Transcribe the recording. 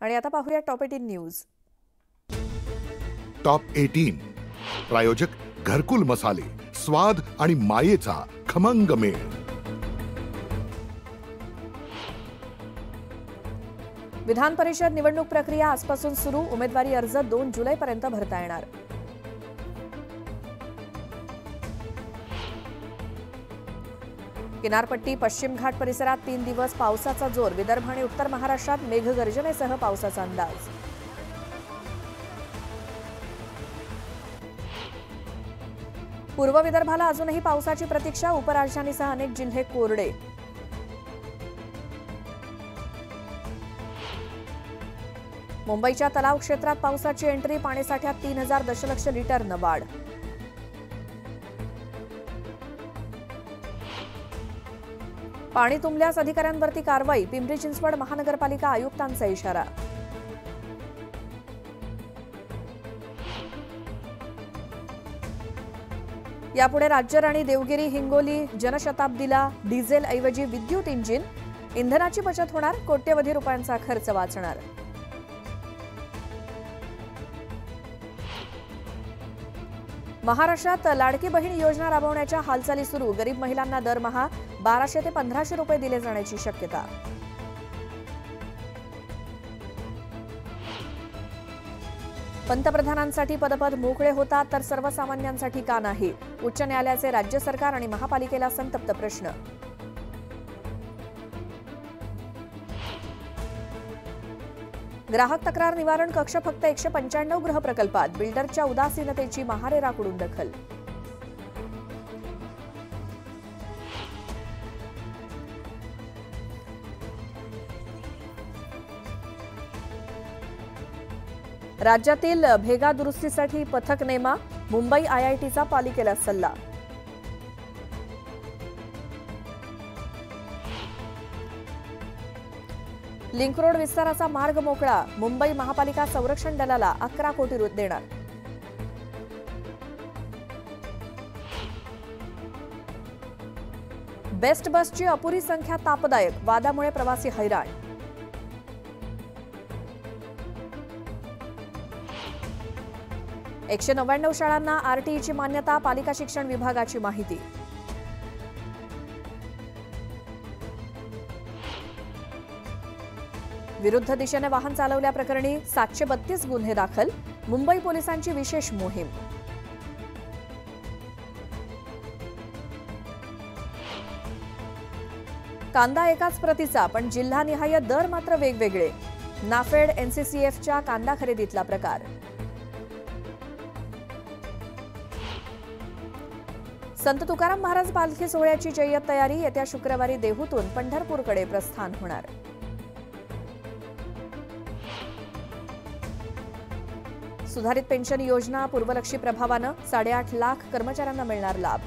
आणि आता पाहूया टॉप 18 न्यूज। टॉप 18 प्रायोजक घरकुल मसाले, स्वाद आणि मायेचा खमंग मेळ। विधान परिषद निवडणूक प्रक्रिया आजपासून सुरू। उमेदवारी अर्ज 2 जुलैपर्यंत भरता येणार। किनारपट्टी पश्चिम घाट परिसरात 3 दिवस पावसाचा जोर। विदर्भ आणि उत्तर महाराष्ट्रात मेघगर्जनेसह पावसाचा अंदाज। पूर्व विदर्भाला अजूनही पावसाची प्रतीक्षा। उपराजधानीसह अनेक जिल्हे कोरडे। मुंबईच्या तलाव क्षेत्रात पावसाची एंट्री। पाणीसाठ्यात 3000 दशलक्ष लिटरनं वाढ। पाणी तुंबल्यास अधिकाऱ्यांवरती कारवाई। पिंपरी चिंचवड महानगरपालिका आयुक्तांचा इशारा। यापुढे राज्यराणी देवगिरी हिंगोली जनशताब्दीला डिझेल ऐवजी विद्युत इंजिन। इंधनाची बचत होणार। कोट्यवधी रुपयांचा खर्च वाचणार। महाराष्ट्रात लाडकी बहीण योजना राबवण्याच्या हालचाली सुरू। गरीब महिलांना दरमहा 1200 ते 1500 रुपये दिले जाण्याची शक्यता। पंतप्रधानांसाठी पदपद मोकळे होतात तर सर्वसामान्यांसाठी का नाही? उच्च न्यायालयाचे राज्य सरकार आणि महापालिकेला संतप्त प्रश्न। ग्राहक तक्रार निवारण कक्ष फक्त 195 गृह प्रकल्पात। बिल्डरच्या उदासीनतेची महारेराकडून दखल। राज्यातील भेगा दुरुस्तीसाठी पथक नेमा। मुंबई IITचा पालिकेला सल्ला। लिंक रोड विस्ताराचा मार्ग मोकळा। मुंबई महापालिका संरक्षण दलाला 11 कोटी रु देणार। बेस्ट बसची अपुरी संख्या तापदायक। वादामुळे प्रवासी हैराण। एकशे 99 शाळांना RTEची मान्यता। पालिका शिक्षण विभागाची माहिती। विरुद्ध दिशेने वाहन चालवल्याप्रकरणी 732 गुन्हे दाखल। मुंबई पोलिसांची विशेष मोहीम। कांदा एकाच प्रतीचा पण जिल्हानिहाय दर मात्र वेगवेगळे। नाफेड NCCFच्या कांदा खरेदीतला प्रकार। संत तुकाराम महाराज पालखी सोहळ्याची जय्यत तयारी। येत्या शुक्रवारी देहूतून पंढरपूरकडे प्रस्थान होणार। सुधारित पेन्शन योजना पूर्वलक्षी प्रभावानं 8.5 लाख कर्मचाऱ्यांना मिळणार लाभ।